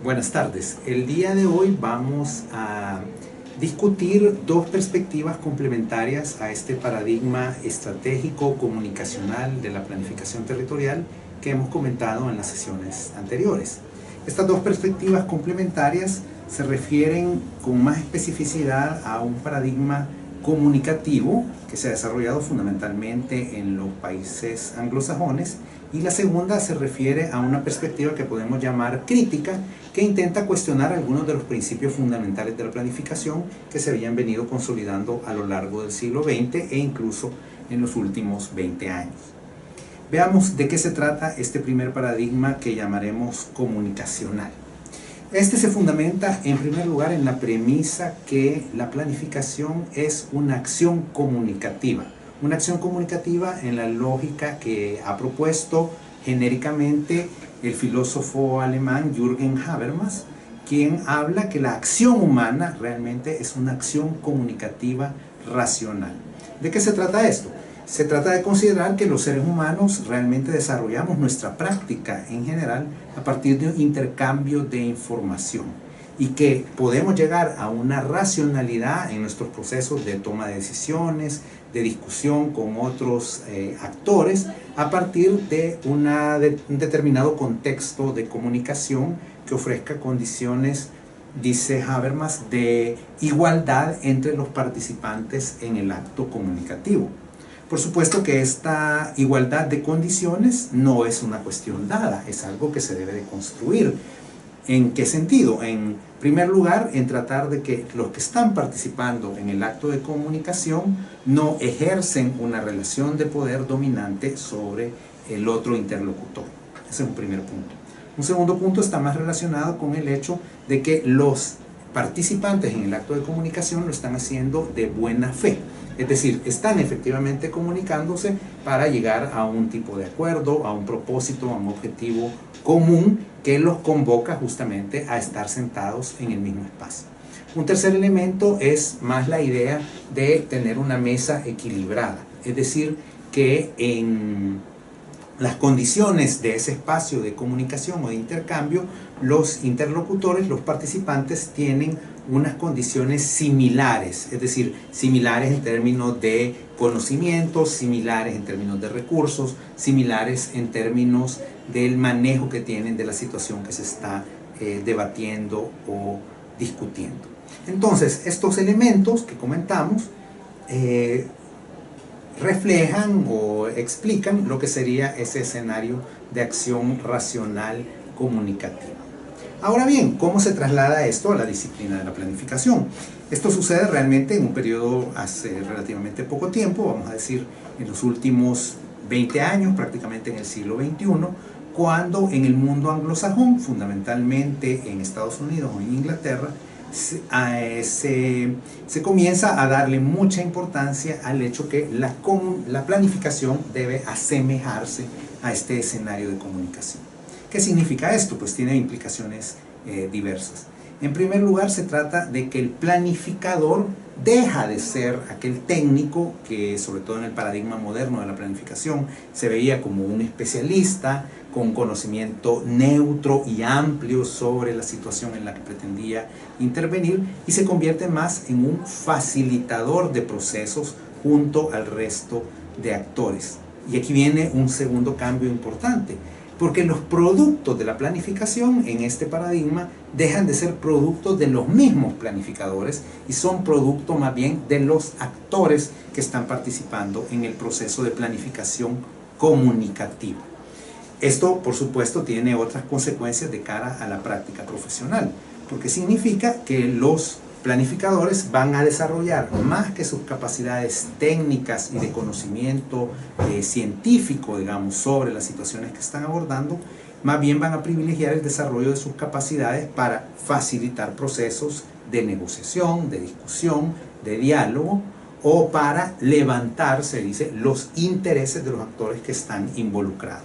Buenas tardes. El día de hoy vamos a discutir dos perspectivas complementarias a este paradigma estratégico comunicacional de la planificación territorial que hemos comentado en las sesiones anteriores. Estas dos perspectivas complementarias se refieren con más especificidad a un paradigma comunicativo que se ha desarrollado fundamentalmente en los países anglosajones, y la segunda se refiere a una perspectiva que podemos llamar crítica, que intenta cuestionar algunos de los principios fundamentales de la planificación que se habían venido consolidando a lo largo del siglo XX e incluso en los últimos 20 años. Veamos de qué se trata este primer paradigma que llamaremos comunicacional. Este se fundamenta en primer lugar en la premisa que la planificación es una acción comunicativa en la lógica que ha propuesto genéricamente el filósofo alemán Jürgen Habermas, quien habla que la acción humana realmente es una acción comunicativa racional. ¿De qué se trata esto? Se trata de considerar que los seres humanos realmente desarrollamos nuestra práctica en general a partir de un intercambio de información y que podemos llegar a una racionalidad en nuestros procesos de toma de decisiones, de discusión con otros actores a partir de un determinado contexto de comunicación que ofrezca condiciones, dice Habermas, de igualdad entre los participantes en el acto comunicativo. Por supuesto que esta igualdad de condiciones no es una cuestión dada, es algo que se debe de construir. ¿En qué sentido? En primer lugar, en tratar de que los que están participando en el acto de comunicación no ejercen una relación de poder dominante sobre el otro interlocutor. Ese es un primer punto. Un segundo punto está más relacionado con el hecho de que los participantes en el acto de comunicación lo están haciendo de buena fe. Es decir, están efectivamente comunicándose para llegar a un tipo de acuerdo, a un propósito, a un objetivo común que los convoca justamente a estar sentados en el mismo espacio. Un tercer elemento es más la idea de tener una mesa equilibrada, es decir, que en las condiciones de ese espacio de comunicación o de intercambio, los interlocutores, los participantes tienen unas condiciones similares, es decir, similares en términos de conocimientos, similares en términos de recursos, similares en términos del manejo que tienen de la situación que se está debatiendo o discutiendo. Entonces, estos elementos que comentamos reflejan o explican lo que sería ese escenario de acción racional comunicativa. Ahora bien, ¿cómo se traslada esto a la disciplina de la planificación? Esto sucede realmente en un periodo hace relativamente poco tiempo, vamos a decir en los últimos 20 años, prácticamente en el siglo XXI, cuando en el mundo anglosajón, fundamentalmente en Estados Unidos o en Inglaterra, se comienza a darle mucha importancia al hecho que la planificación debe asemejarse a este escenario de comunicación. ¿Qué significa esto? Pues tiene implicaciones diversas. En primer lugar, se trata de que el planificador deja de ser aquel técnico que, sobre todo en el paradigma moderno de la planificación, se veía como un especialista con conocimiento neutro y amplio sobre la situación en la que pretendía intervenir, y se convierte más en un facilitador de procesos junto al resto de actores. Y aquí viene un segundo cambio importante, porque los productos de la planificación en este paradigma dejan de ser productos de los mismos planificadores y son producto más bien de los actores que están participando en el proceso de planificación comunicativa. Esto, por supuesto, tiene otras consecuencias de cara a la práctica profesional, porque significa que los planificadores van a desarrollar más que sus capacidades técnicas y de conocimiento científico, digamos, sobre las situaciones que están abordando, más bien van a privilegiar el desarrollo de sus capacidades para facilitar procesos de negociación, de discusión, de diálogo, o para levantar, se dice, los intereses de los actores que están involucrados.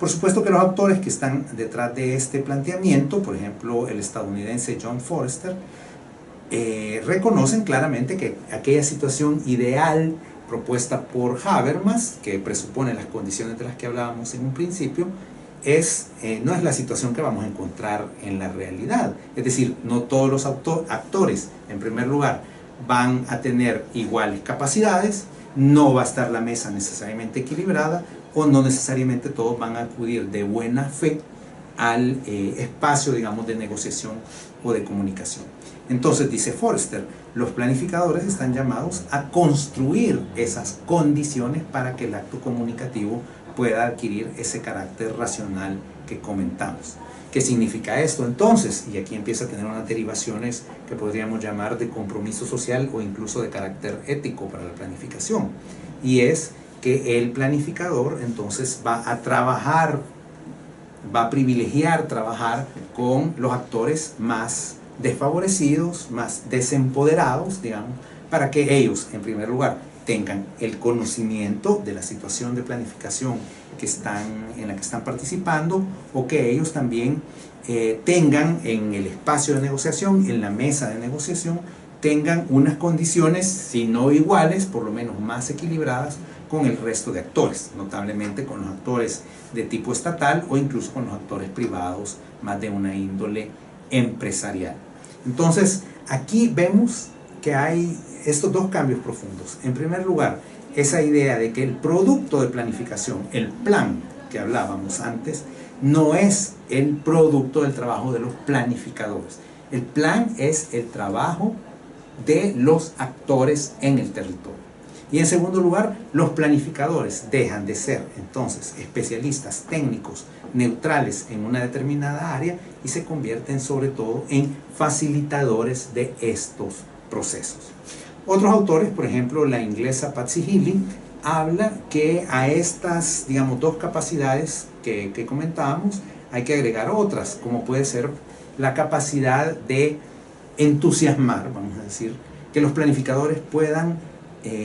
Por supuesto que los actores que están detrás de este planteamiento, por ejemplo el estadounidense John Forrester, reconocen claramente que aquella situación ideal propuesta por Habermas, que presupone las condiciones de las que hablábamos en un principio, no es la situación que vamos a encontrar en la realidad. Es decir, no todos los actores, en primer lugar, van a tener iguales capacidades, no va a estar la mesa necesariamente equilibrada, o no necesariamente todos van a acudir de buena fe al espacio, digamos, de negociación o de comunicación. Entonces, dice Forster, los planificadores están llamados a construir esas condiciones para que el acto comunicativo pueda adquirir ese carácter racional que comentamos. ¿Qué significa esto entonces? Y aquí empieza a tener unas derivaciones que podríamos llamar de compromiso social o incluso de carácter ético para la planificación. Y es que el planificador entonces va a trabajar, va a privilegiar trabajar con los actores más desfavorecidos, más desempoderados, digamos, para que ellos, en primer lugar, tengan el conocimiento de la situación de planificación en la que están participando, o que ellos también tengan en el espacio de negociación, en la mesa de negociación, tengan unas condiciones, si no iguales, por lo menos más equilibradas con el resto de actores, notablemente con los actores de tipo estatal o incluso con los actores privados más de una índole empresarial. Entonces, aquí vemos que hay estos dos cambios profundos. En primer lugar, esa idea de que el producto de planificación, el plan que hablábamos antes, no es el producto del trabajo de los planificadores. El plan es el trabajo de los actores en el territorio. Y en segundo lugar, los planificadores dejan de ser entonces especialistas técnicos neutrales en una determinada área y se convierten sobre todo en facilitadores de estos procesos. Otros autores, por ejemplo la inglesa Patsy Healy, habla que a estas, digamos, dos capacidades que comentábamos hay que agregar otras, como puede ser la capacidad de entusiasmar, vamos a decir, que los planificadores puedan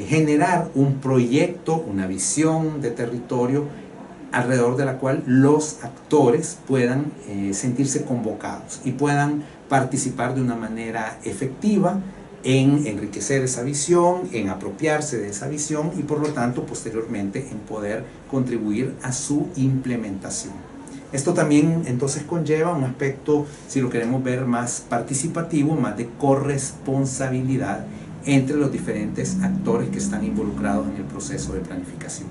generar un proyecto, una visión de territorio alrededor de la cual los actores puedan sentirse convocados y puedan participar de una manera efectiva en enriquecer esa visión, en apropiarse de esa visión y por lo tanto posteriormente en poder contribuir a su implementación. Esto también entonces conlleva un aspecto, si lo queremos ver, más participativo, más de corresponsabilidad entre los diferentes actores que están involucrados en el proceso de planificación.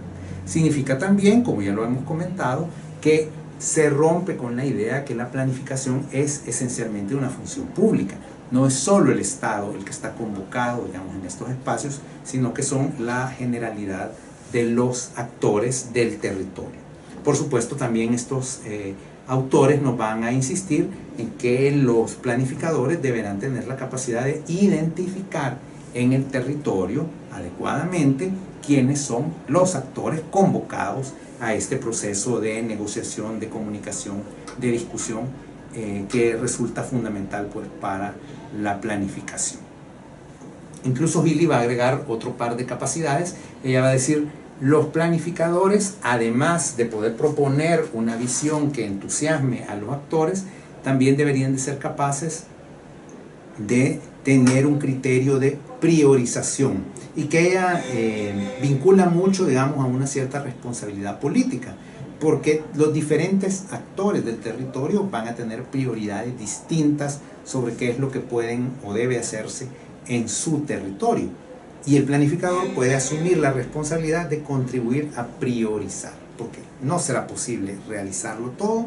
Significa también, como ya lo hemos comentado, que se rompe con la idea que la planificación es esencialmente una función pública. No es solo el Estado el que está convocado, digamos, en estos espacios, sino que son la generalidad de los actores del territorio. Por supuesto, también estos autores nos van a insistir en que los planificadores deberán tener la capacidad de identificar en el territorio adecuadamente quiénes son los actores convocados a este proceso de negociación, de comunicación, de discusión que resulta fundamental pues, para la planificación. Incluso Healy va a agregar otro par de capacidades. Ella va a decir, los planificadores, además de poder proponer una visión que entusiasme a los actores, también deberían de ser capaces de tener un criterio de priorización y que ella vincula mucho, digamos, a una cierta responsabilidad política, porque los diferentes actores del territorio van a tener prioridades distintas sobre qué es lo que pueden o debe hacerse en su territorio. Y el planificador puede asumir la responsabilidad de contribuir a priorizar, porque no será posible realizarlo todo,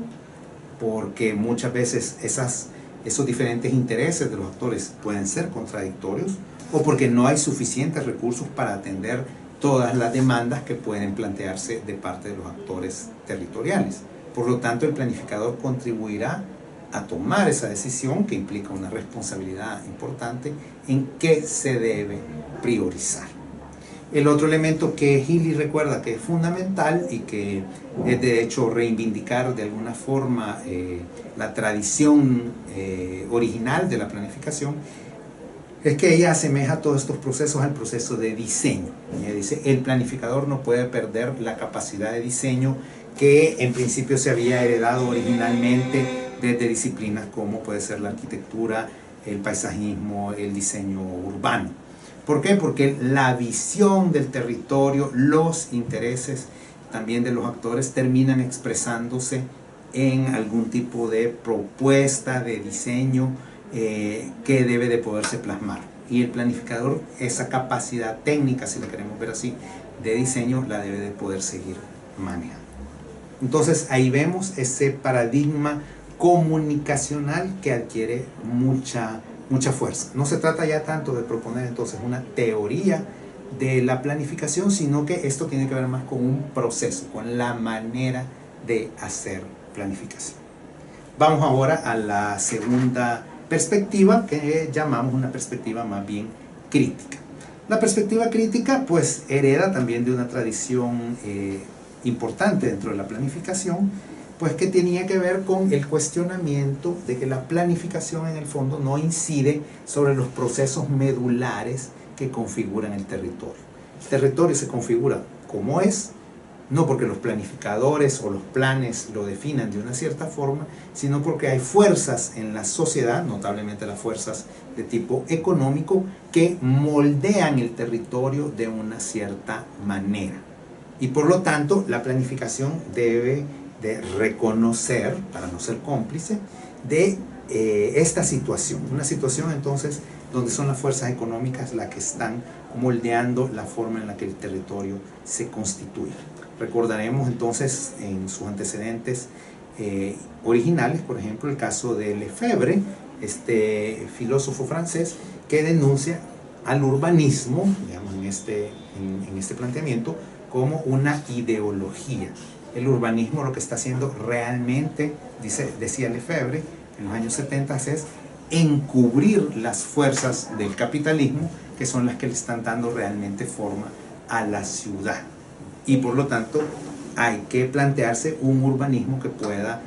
porque muchas veces esos diferentes intereses de los actores pueden ser contradictorios, o porque no hay suficientes recursos para atender todas las demandas que pueden plantearse de parte de los actores territoriales. Por lo tanto, el planificador contribuirá a tomar esa decisión que implica una responsabilidad importante en qué se debe priorizar. El otro elemento que Healy recuerda que es fundamental y que es de hecho reivindicar de alguna forma la tradición original de la planificación es que ella asemeja todos estos procesos al proceso de diseño. Ella dice, el planificador no puede perder la capacidad de diseño que en principio se había heredado originalmente desde disciplinas como puede ser la arquitectura, el paisajismo, el diseño urbano. ¿Por qué? Porque la visión del territorio, los intereses también de los actores terminan expresándose en algún tipo de propuesta de diseño que debe de poderse plasmar. Y el planificador, esa capacidad técnica, si la queremos ver así, de diseño, la debe de poder seguir manejando. Entonces ahí vemos ese paradigma comunicacional que adquiere mucha fuerza. No se trata ya tanto de proponer entonces una teoría de la planificación, sino que esto tiene que ver más con un proceso, con la manera de hacer planificación. Vamos ahora a la segunda perspectiva, que llamamos una perspectiva más bien crítica. La perspectiva crítica pues hereda también de una tradición importante dentro de la planificación, pues que tenía que ver con el cuestionamiento de que la planificación en el fondo no incide sobre los procesos medulares que configuran el territorio. El territorio se configura como es, no porque los planificadores o los planes lo definan de una cierta forma, sino porque hay fuerzas en la sociedad, notablemente las fuerzas de tipo económico, que moldean el territorio de una cierta manera. Y por lo tanto, la planificación debe de reconocer, para no ser cómplice, de esta situación. Una situación entonces donde son las fuerzas económicas las que están moldeando la forma en la que el territorio se constituye. Recordaremos entonces en sus antecedentes originales, por ejemplo, el caso de Lefebvre, este filósofo francés que denuncia al urbanismo, digamos, en este planteamiento, como una ideología. El urbanismo lo que está haciendo realmente, decía Lefebvre en los años 70, es encubrir las fuerzas del capitalismo, que son las que le están dando realmente forma a la ciudad. Y por lo tanto hay que plantearse un urbanismo que pueda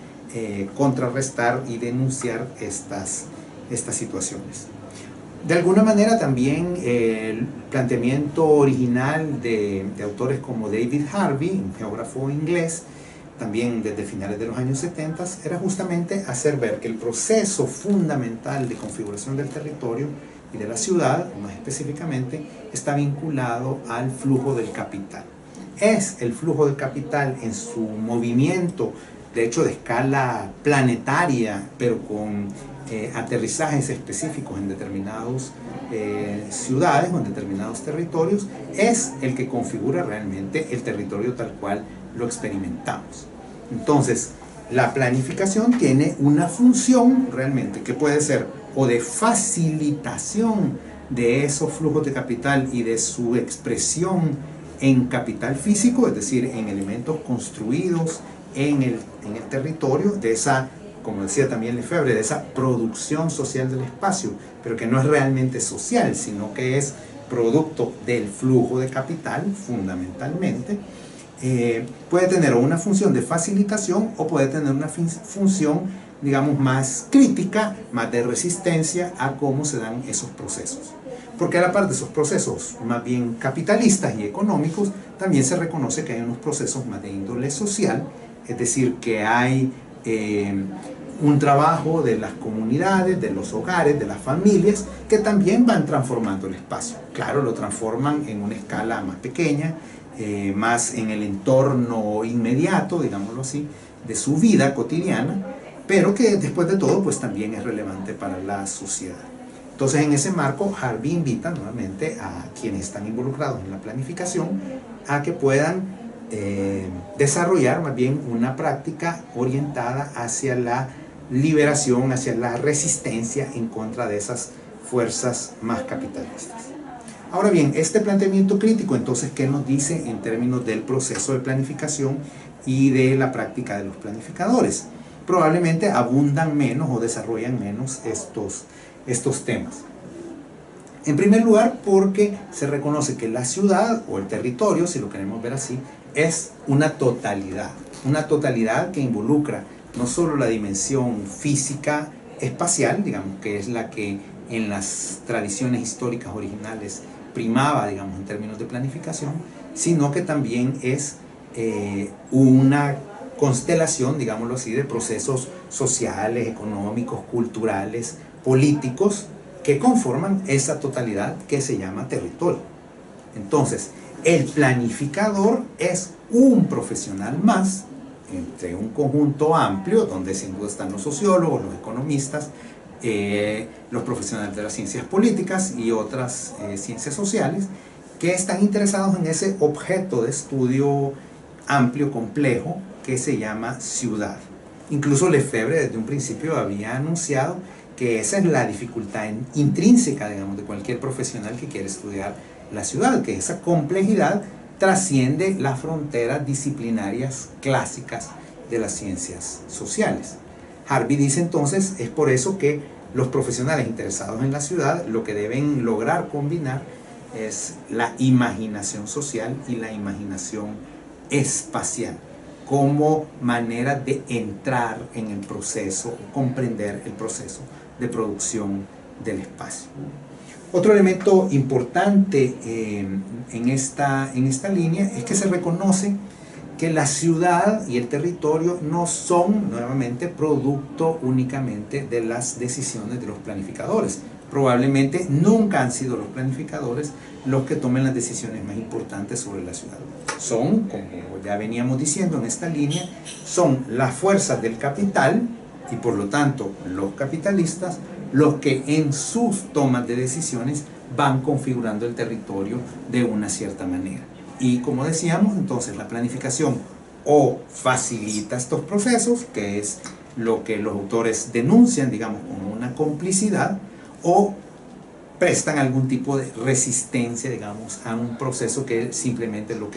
contrarrestar y denunciar estas situaciones. De alguna manera también el planteamiento original de autores como David Harvey, un geógrafo inglés, también desde finales de los años 70, era justamente hacer ver que el proceso fundamental de configuración del territorio y de la ciudad, más específicamente, está vinculado al flujo del capital. Es el flujo del capital en su movimiento, de hecho de escala planetaria, pero con aterrizajes específicos en determinadas ciudades o en determinados territorios, es el que configura realmente el territorio tal cual lo experimentamos. Entonces, la planificación tiene una función realmente que puede ser o de facilitación de esos flujos de capital y de su expresión en capital físico, es decir, en elementos construidos en el territorio, de esa, como decía también Lefebvre, de esa producción social del espacio, pero que no es realmente social, sino que es producto del flujo de capital, fundamentalmente. Puede tener una función de facilitación o puede tener una función, digamos, más crítica, más de resistencia a cómo se dan esos procesos. Porque a la par de esos procesos más bien capitalistas y económicos, también se reconoce que hay unos procesos más de índole social, es decir, que hay un trabajo de las comunidades, de los hogares, de las familias, que también van transformando el espacio. Claro, lo transforman en una escala más pequeña, más en el entorno inmediato, digámoslo así, de su vida cotidiana, pero que después de todo pues también es relevante para la sociedad. Entonces, en ese marco, Harvey invita nuevamente a quienes están involucrados en la planificación a que puedan desarrollar más bien una práctica orientada hacia la liberación, hacia la resistencia en contra de esas fuerzas más capitalistas. Ahora bien, este planteamiento crítico, entonces, ¿qué nos dice en términos del proceso de planificación y de la práctica de los planificadores? Probablemente abundan menos o desarrollan menos estos temas. En primer lugar, porque se reconoce que la ciudad o el territorio, si lo queremos ver así, es una totalidad que involucra no solo la dimensión física espacial, digamos, que es la que en las tradiciones históricas originales primaba, digamos, en términos de planificación, sino que también es una constelación, digámoslo así, de procesos sociales, económicos, culturales, políticos, que conforman esa totalidad que se llama territorio. Entonces, el planificador es un profesional más entre un conjunto amplio, donde sin duda están los sociólogos, los economistas, los profesionales de las ciencias políticas y otras ciencias sociales, que están interesados en ese objeto de estudio amplio, complejo, que se llama ciudad. Incluso Lefebvre desde un principio había anunciado que esa es la dificultad intrínseca, digamos, de cualquier profesional que quiere estudiar la ciudad, que esa complejidad trasciende las fronteras disciplinarias clásicas de las ciencias sociales. Harvey dice entonces, es por eso que los profesionales interesados en la ciudad lo que deben lograr combinar es la imaginación social y la imaginación espacial como manera de entrar en el proceso, comprender el proceso de producción del espacio. Otro elemento importante en esta línea es que se reconoce que la ciudad y el territorio no son, nuevamente, producto únicamente de las decisiones de los planificadores. Probablemente nunca han sido los planificadores los que tomen las decisiones más importantes sobre la ciudad. Son, como ya veníamos diciendo en esta línea, son las fuerzas del capital y por lo tanto los capitalistas los que en sus tomas de decisiones van configurando el territorio de una cierta manera. Y como decíamos, entonces la planificación o facilita estos procesos, que es lo que los autores denuncian, digamos, como una complicidad, o prestan algún tipo de resistencia, digamos, a un proceso que simplemente lo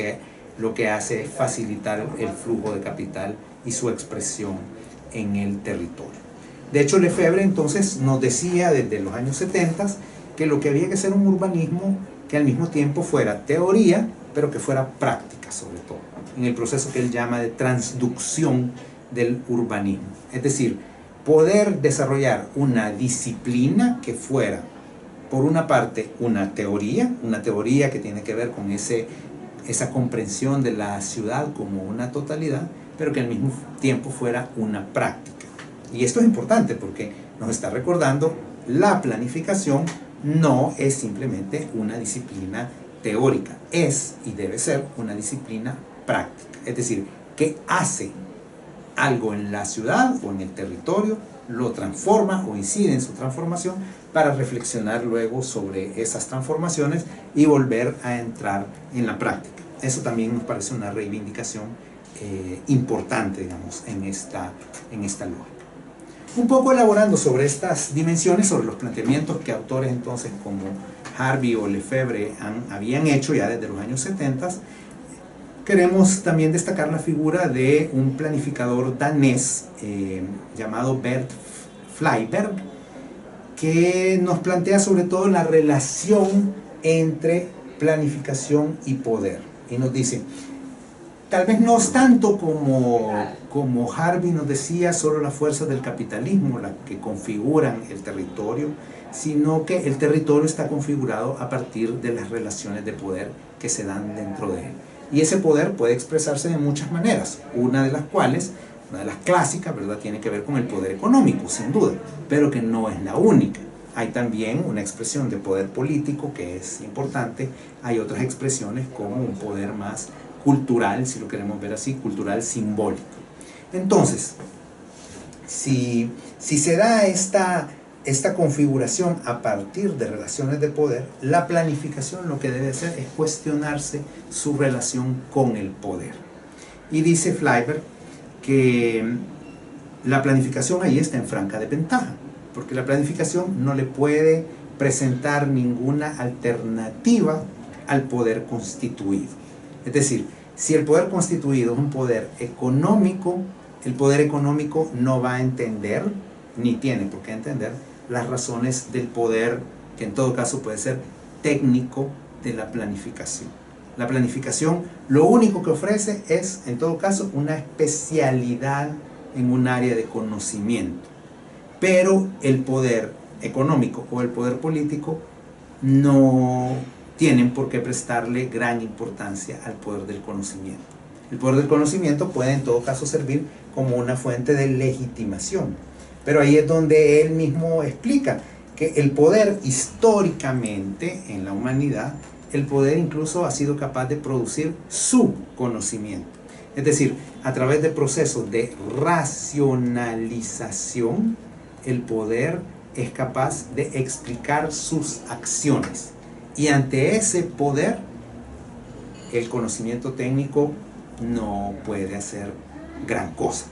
que hace es facilitar el flujo de capital y su expresión en el territorio. De hecho, Lefebvre entonces nos decía desde los años 70 que lo que había que ser un urbanismo que al mismo tiempo fuera teoría, pero que fuera práctica sobre todo, en el proceso que él llama de transducción del urbanismo. Es decir, poder desarrollar una disciplina que fuera, por una parte, una teoría que tiene que ver con esa comprensión de la ciudad como una totalidad, pero que al mismo tiempo fuera una práctica. Y esto es importante porque nos está recordando la planificación no es simplemente una disciplina teórica, es y debe ser una disciplina práctica. Es decir, que hace algo en la ciudad o en el territorio, lo transforma o incide en su transformación para reflexionar luego sobre esas transformaciones y volver a entrar en la práctica. Eso también nos parece una reivindicación importante, digamos, en esta lógica. Un poco elaborando sobre estas dimensiones, sobre los planteamientos que autores entonces como Harvey o Lefebvre habían hecho ya desde los años 70, queremos también destacar la figura de un planificador danés llamado Bert Flyberg, que nos plantea sobre todo la relación entre planificación y poder. Y nos dice, tal vez no es tanto como Harvey nos decía, solo las fuerzas del capitalismo las que configuran el territorio, sino que el territorio está configurado a partir de las relaciones de poder que se dan dentro de él. Y ese poder puede expresarse de muchas maneras, una de las cuales, una de las clásicas, ¿verdad?, tiene que ver con el poder económico, sin duda, pero que no es la única. Hay también una expresión de poder político que es importante, hay otras expresiones como un poder más cultural, si lo queremos ver así, cultural simbólico. Entonces, si se da esta configuración a partir de relaciones de poder, la planificación lo que debe hacer es cuestionarse su relación con el poder. Y dice Flyberg que la planificación ahí está en franca desventaja, porque la planificación no le puede presentar ninguna alternativa al poder constituido. Es decir, si el poder constituido es un poder económico, el poder económico no va a entender, ni tiene por qué entender, las razones del poder, que en todo caso puede ser técnico, de la planificación. La planificación lo único que ofrece es, en todo caso, una especialidad en un área de conocimiento. Pero el poder económico o el poder político no tienen por qué prestarle gran importancia al poder del conocimiento. El poder del conocimiento puede en todo caso servir como una fuente de legitimación. Pero ahí es donde él mismo explica que el poder históricamente en la humanidad, el poder incluso ha sido capaz de producir su conocimiento. Es decir, a través de procesos de racionalización, el poder es capaz de explicar sus acciones. Y ante ese poder, el conocimiento técnico no puede hacer gran cosa.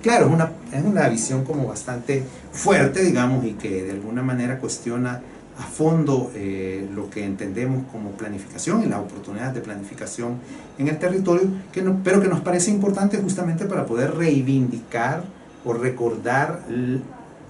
Claro, es una visión como bastante fuerte, digamos, y que de alguna manera cuestiona a fondo lo que entendemos como planificación y las oportunidades de planificación en el territorio, pero que nos parece importante justamente para poder reivindicar o recordar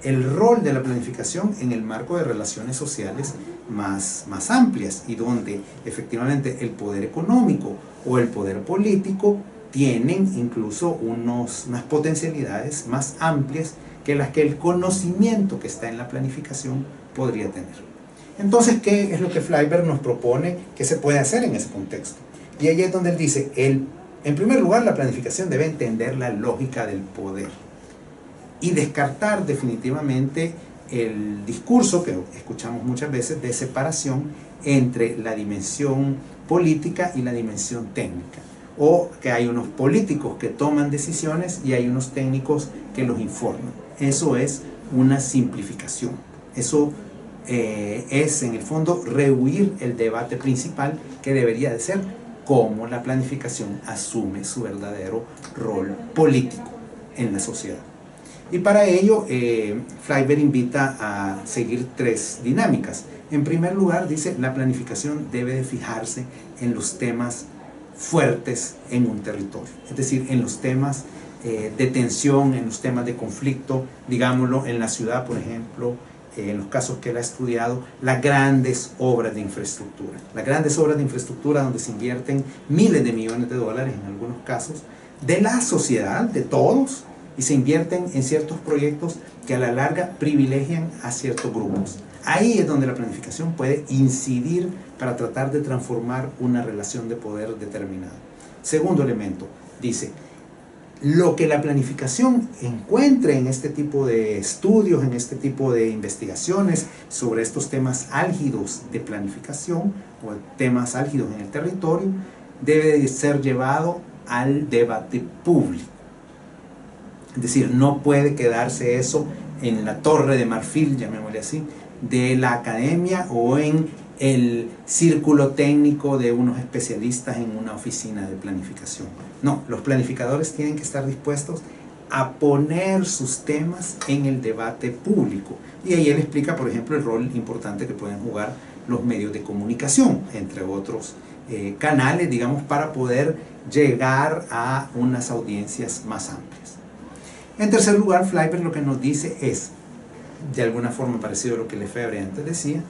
el rol de la planificación en el marco de relaciones sociales más amplias, y donde efectivamente el poder económico o el poder político tienen incluso unas potencialidades más amplias que las que el conocimiento que está en la planificación podría tener. Entonces, ¿qué es lo que Flyvbert nos propone que se puede hacer en ese contexto? Y ahí es donde él dice, en primer lugar, la planificación debe entender la lógica del poder y descartar definitivamente el discurso que escuchamos muchas veces de separación entre la dimensión política y la dimensión técnica, o que hay unos políticos que toman decisiones y hay unos técnicos que los informan. Eso es una simplificación. Eso es en el fondo rehuir el debate principal, que debería de ser cómo la planificación asume su verdadero rol político en la sociedad. Y para ello Flyvbert invita a seguir tres dinámicas. En primer lugar, dice, la planificación debe de fijarse en los temas fuertes en un territorio, es decir, en los temas de tensión, en los temas de conflicto, digámoslo, en la ciudad, por ejemplo, en los casos que él ha estudiado, las grandes obras de infraestructura. Las grandes obras de infraestructura donde se invierten miles de millones de dólares en algunos casos, de la sociedad, de todos, y se invierten en ciertos proyectos que a la larga privilegian a ciertos grupos. Ahí es donde la planificación puede incidir para tratar de transformar una relación de poder determinada. Segundo elemento, dice, lo que la planificación encuentre en este tipo de estudios, en este tipo de investigaciones sobre estos temas álgidos de planificación o temas álgidos en el territorio, debe de ser llevado al debate público. Es decir, no puede quedarse eso en la torre de marfil, llamémosle así, de la academia o en el círculo técnico de unos especialistas en una oficina de planificación. No, los planificadores tienen que estar dispuestos a poner sus temas en el debate público. Y ahí él explica, por ejemplo, el rol importante que pueden jugar los medios de comunicación, entre otros canales, digamos, para poder llegar a unas audiencias más amplias. En tercer lugar, Flyvbert lo que nos dice es, de alguna forma parecido a lo que Lefebvre antes decía,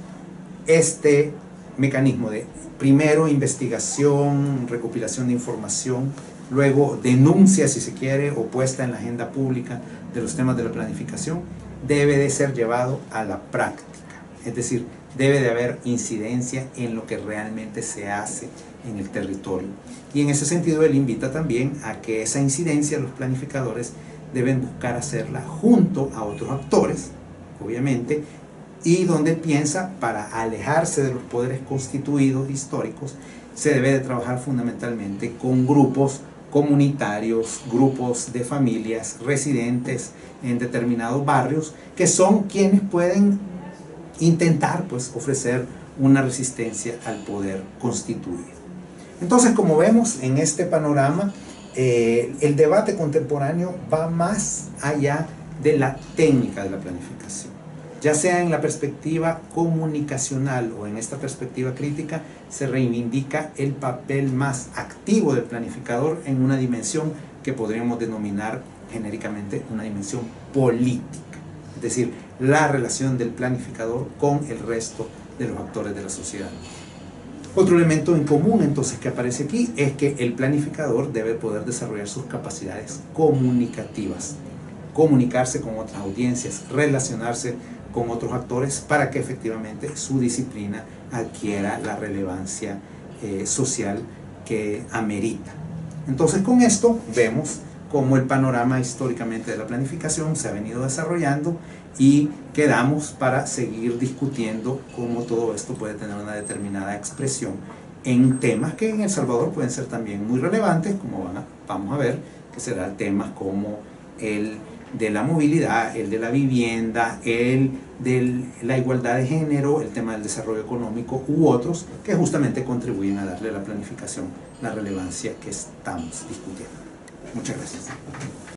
este mecanismo de primero investigación, recopilación de información, luego denuncia, si se quiere, o puesta en la agenda pública de los temas de la planificación, debe de ser llevado a la práctica. Es decir, debe de haber incidencia en lo que realmente se hace en el territorio. Y en ese sentido él invita también a que esa incidencia los planificadores deben buscar hacerla junto a otros actores, obviamente, y donde piensa, para alejarse de los poderes constituidos históricos, se debe de trabajar fundamentalmente con grupos comunitarios, grupos de familias residentes en determinados barrios, que son quienes pueden intentar pues ofrecer una resistencia al poder constituido. Entonces, como vemos en este panorama, el debate contemporáneo va más allá de la técnica de la planificación, ya sea en la perspectiva comunicacional o en esta perspectiva crítica. Se reivindica el papel más activo del planificador en una dimensión que podríamos denominar genéricamente una dimensión política, es decir, la relación del planificador con el resto de los actores de la sociedad. Otro elemento en común entonces que aparece aquí es que el planificador debe poder desarrollar sus capacidades comunicativas, comunicarse con otras audiencias, relacionarse con otros actores para que efectivamente su disciplina adquiera la relevancia social que amerita. Entonces, con esto vemos cómo el panorama históricamente de la planificación se ha venido desarrollando, y quedamos para seguir discutiendo cómo todo esto puede tener una determinada expresión en temas que en El Salvador pueden ser también muy relevantes, como vamos a ver, que serán temas como el de la movilidad, el de la vivienda, el de la igualdad de género, el tema del desarrollo económico u otros que justamente contribuyen a darle a la planificación la relevancia que estamos discutiendo. Muchas gracias.